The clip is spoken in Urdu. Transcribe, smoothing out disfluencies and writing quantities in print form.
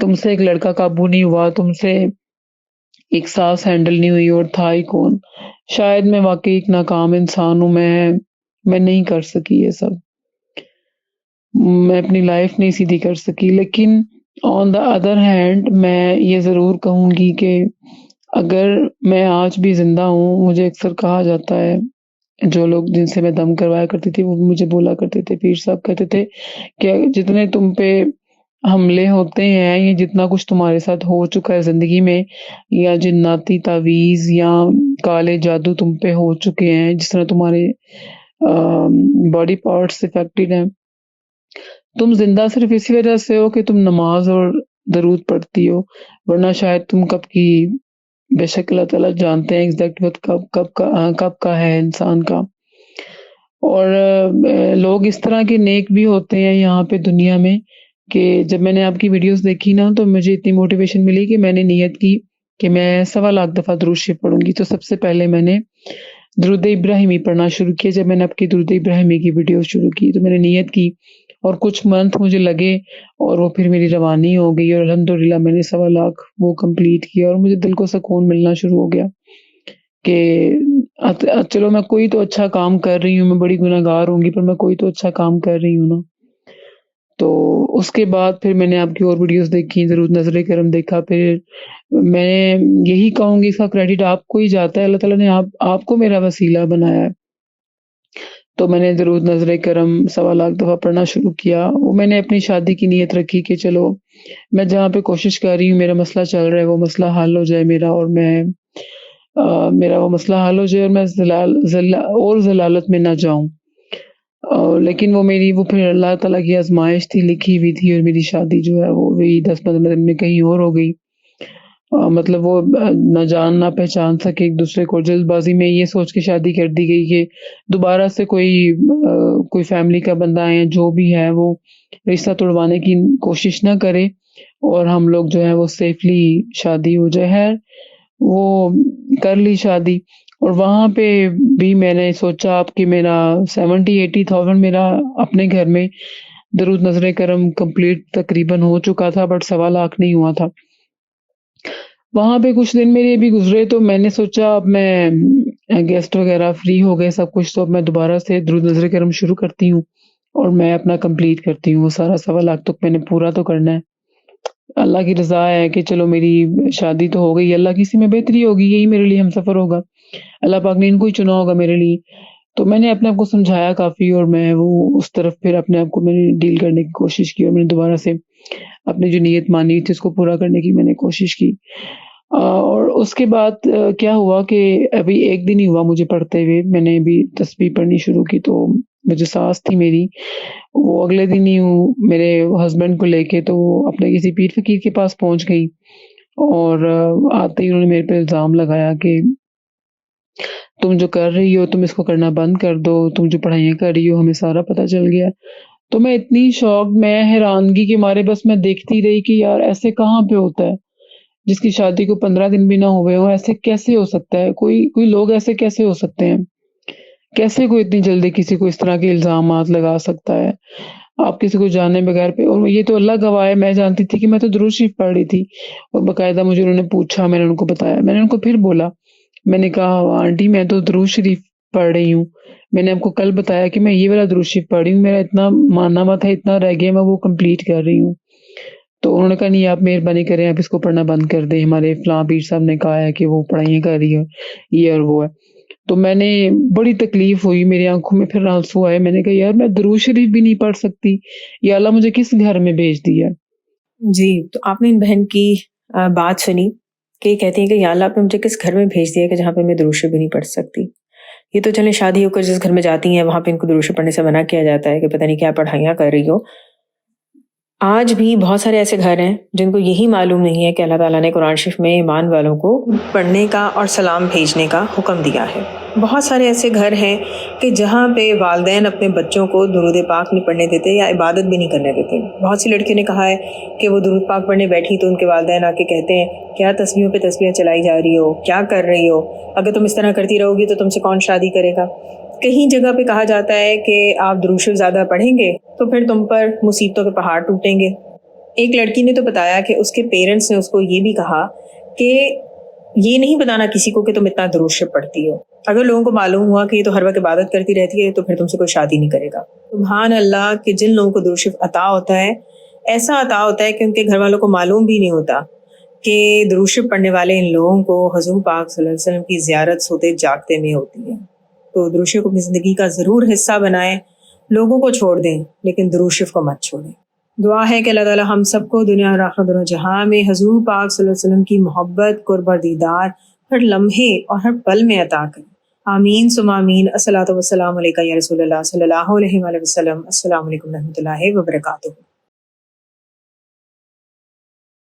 تم سے ایک لڑکا قابو نہیں ہوا، تم سے ایک سانس ہینڈل نہیں ہوئی، اور تھا ہی کون؟ شاید میں واقعی ایک ناکام انسان ہوں، میں نہیں کر سکی یہ سب، میں اپنی لائف نہیں سیدھی کر سکی۔ لیکن آن دا ادر ہینڈ میں یہ ضرور کہوں گی کہ اگر میں آج بھی زندہ ہوں، مجھے اکثر کہا جاتا ہے، جو لوگ جن سے میں دم کروایا کرتی تھی وہ بھی مجھے بولا کرتے تھے، پیر صاحب کہتے تھے کہ جتنے تم پہ حملے ہوتے ہیں، یہ جتنا کچھ تمہارے ساتھ ہو چکا ہے زندگی میں، یا جناتی تعویذ یا کالے جادو تم پہ ہو چکے ہیں، جس طرح تمہارے باڈی پارٹس افیکٹڈ ہیں، تم زندہ صرف اسی وجہ سے ہو کہ تم نماز اور درود پڑھتی ہو، ورنہ شاید تم کب کی، بے شک اللہ تعالیٰ جانتے ہیں ایگزیکٹ وقت کب کا ہے انسان کا۔ اور لوگ اس طرح کے نیک بھی ہوتے ہیں یہاں پہ دنیا میں، کہ جب میں نے آپ کی ویڈیوز دیکھی نا تو مجھے اتنی موٹیویشن ملی کہ میں نے نیت کی کہ میں 1.25 لاکھ دفعہ درود شریف پڑھوں گی۔ تو سب سے پہلے میں نے درود ابراہیمی پڑھنا شروع کیا۔ جب میں نے آپ کی درود ابراہیمی کی ویڈیوز شروع کی تو میں نے نیت کی، اور کچھ منتھ مجھے لگے، اور وہ پھر میری روانی ہو گئی، اور الحمدللہ میں نے 1.25 لاکھ وہ کمپلیٹ کیا، اور مجھے دل کو سکون ملنا شروع ہو گیا کہ چلو میں کوئی تو اچھا کام کر رہی ہوں، میں بڑی گناہگار ہوں گی پر میں کوئی تو اچھا کام کر رہی ہوں نا۔ تو اس کے بعد پھر میں نے آپ کی اور ویڈیوز دیکھی، ضرور نظر کرم دیکھا، پھر میں یہی کہوں گی اس کا کریڈٹ آپ کو ہی جاتا ہے، اللہ تعالیٰ نے آپ کو میرا وسیلہ بنایا ہے۔ تو میں نے درود نظر کرم 1.25 لاکھ دفعہ پڑھنا شروع کیا۔ وہ میں نے اپنی شادی کی نیت رکھی کہ چلو میں جہاں پہ کوشش کر رہی ہوں، میرا مسئلہ چل رہا ہے، وہ مسئلہ حل ہو جائے میرا، اور میرا وہ مسئلہ حل ہو جائے، اور میں ضلالت میں نہ جاؤں۔ لیکن وہ پھر اللہ تعالیٰ کی آزمائش تھی، لکھی ہوئی تھی، اور میری شادی جو ہے وہ بھی 10-15 دن میں کہیں اور ہو گئی۔ مطلب وہ نہ جان نہ پہچان سکے ایک دوسرے کو، جلد بازی میں یہ سوچ کے شادی کر دی گئی کہ دوبارہ سے کوئی فیملی کا بندہ ہے جو بھی ہے وہ رشتہ توڑوانے کی کوشش نہ کرے، اور ہم لوگ جو ہے وہ سیفلی شادی ہو جائے۔ ہے وہ کر لی شادی، اور وہاں پہ بھی میں نے سوچا اب کہ میرا 70-80 thousand میرا اپنے گھر میں درود نظر کرم کمپلیٹ تقریباً ہو چکا تھا، بٹ 1.25 لاکھ نہیں ہوا تھا۔ وہاں پہ کچھ دن میرے بھی گزرے تو میں نے سوچا اب میں گیسٹ وغیرہ فری ہو گئے سب کچھ، تو اب میں دوبارہ سے درود نظر کرم شروع کرتی ہوں، اور میں اپنا کمپلیٹ کرتی ہوں وہ سارا 1.25 لاکھ تک میں نے پورا تو کرنا ہے۔ اللہ کی رضا ہے کہ چلو میری شادی تو ہو گئی، اللہ کسی میں بہتری ہوگی، یہی میرے لیے ہم سفر ہوگا، اللہ پاک نے ان کو ہی چنا ہوگا میرے لیے۔ تو میں نے اپنے آپ کو سمجھایا کافی، اور میں وہ اس طرف پھر اپنے آپ کو میں نے ڈیل کرنے کی کوشش کی، اور میں نے دوبارہ سے اپنی جو نیت مانی تھی اس کو پورا کرنے کی میں نے کوشش کی۔ اور اس کے بعد کیا ہوا کہ ابھی 1 دن ہی ہوا مجھے پڑھتے ہوئے، میں نے بھی تسبیح پڑھنی شروع کی، تو مجھے ساس تھی میری، وہ اگلے دن ہی میرے ہسبینڈ کو لے کے تو وہ اپنے کسی پیر فقیر کے پاس پہنچ گئی، اور آتے ہی انہوں نے میرے پہ الزام لگایا کہ تم جو کر رہی ہو تم اس کو کرنا بند کر دو، تم جو پڑھائیاں کر رہی ہو ہمیں سارا پتہ چل گیا۔ تو میں اتنی شوق، میں حیرانگی کے مارے بس میں دیکھتی رہی کہ یار ایسے کہاں پہ ہوتا ہے، جس کی شادی کو 15 دن بھی نہ ہوئے ہوں، ایسے کیسے ہو سکتا ہے؟ کوئی لوگ ایسے کیسے ہو سکتے ہیں؟ کیسے کوئی اتنی جلدی کسی کو اس طرح کے الزامات لگا سکتا ہے آپ کسی کو جانے بغیر پہ؟ اور یہ تو اللہ گواہ ہے، میں جانتی تھی کہ میں تو درود شریف پڑھ رہی تھی، اور باقاعدہ مجھے انہوں نے پوچھا، میں نے ان کو بتایا، میں نے ان کو پھر بولا، میں نے کہا آنٹی میں تو درود شریف پڑھ رہی ہوں، میں نے آپ کو کل بتایا کہ میں یہ والا درود شریف پڑھ رہی ہوں، میرا اتنا ماننا مت ہے، اتنا رہ گیا میں وہ کمپلیٹ کر رہی ہوں۔ تو انہوں نے کہا نہیں آپ مہربانی کریں، آپ اس کو پڑھنا بند کر دیں، ہمارے فلاں پیر صاحب نے کہا ہے کہ وہ پڑھائیاں کر رہی ہے، یہ اور وہ ہے۔ تو میں نے بڑی تکلیف ہوئی، میری آنکھوں میں پھر آنسو آئے، میں نے کہا یار میں درود شریف بھی نہیں پڑھ سکتی، یا اللہ مجھے کس گھر میں بھیج دیا۔ جی، تو آپ نے ان بہن کی بات سنی کہ کہتی ہیں کہ یا اللہ آپ نے مجھے کس گھر میں بھیج دیا کہ جہاں پہ میں درود شریف بھی نہیں پڑھ سکتی۔ یہ تو چلیں شادی ہو کر جس گھر میں جاتی ہیں وہاں پہ ان کو درود شریف پڑھنے سے منع کیا جاتا ہے کہ پتہ نہیں کیا پڑھائیاں کر رہی ہو۔ آج بھی بہت سارے ایسے گھر ہیں جن کو یہی معلوم نہیں ہے کہ اللہ تعالیٰ نے قرآن شریف میں ایمان والوں کو پڑھنے کا اور سلام بھیجنے کا حکم دیا ہے۔ بہت سارے ایسے گھر ہیں کہ جہاں پہ والدین اپنے بچوں کو درود پاک نہیں پڑھنے دیتے یا عبادت بھی نہیں کرنے دیتے۔ بہت سی لڑکیوں نے کہا ہے کہ وہ درود پاک پڑھنے بیٹھی تو ان کے والدین آ کے کہتے ہیں کیا تسبیحوں پہ تسبیحیں چلائی جا رہی ہو، کیا کر رہی ہو، اگر تم اس طرح کرتی رہو گی تو تم سے کون شادی کرے گا۔ کہیں جگہ پہ کہا جاتا ہے کہ آپ درود شریف زیادہ پڑھیں گے تو پھر تم پر مصیبتوں کے پہاڑ ٹوٹیں گے۔ ایک لڑکی نے تو بتایا کہ اس کے پیرنٹس نے اس کو یہ بھی کہا کہ یہ نہیں بتانا کسی کو کہ تم اتنا درود شریف پڑھتی ہو، اگر لوگوں کو معلوم ہوا کہ یہ تو ہر وقت عبادت کرتی رہتی ہے تو پھر تم سے کوئی شادی نہیں کرے گا۔ سبحان اللہ کہ جن لوگوں کو درود شریف عطا ہوتا ہے، ایسا عطا ہوتا ہے کہ ان کے گھر والوں کو معلوم بھی نہیں ہوتا کہ درود شریف پڑھنے والے ان لوگوں کو حضور پاک صلی اللہ علیہ وسلم کی زیارت سوتے جاگتے میں ہوتی ہے۔ تو درود شریف کو اپنی زندگی کا ضرور حصہ بنائیں، لوگوں کو چھوڑ دیں لیکن درود شریف کو مت چھوڑیں۔ دعا ہے کہ اللہ تعالیٰ ہم سب کو دنیا اور آخرت دونوں جہاں میں حضور پاک صلی اللہ علیہ وسلم کی محبت، قرب اور دیدار ہر لمحے اور ہر پل میں عطا کرے۔ آمین ثم آمین۔ الصلاۃ والسلام علیکہ یا رسول اللہ صلی اللہ علیہ وآلہ وسلم۔ السلام علیکم ورحمۃ اللہ وبرکاتہ۔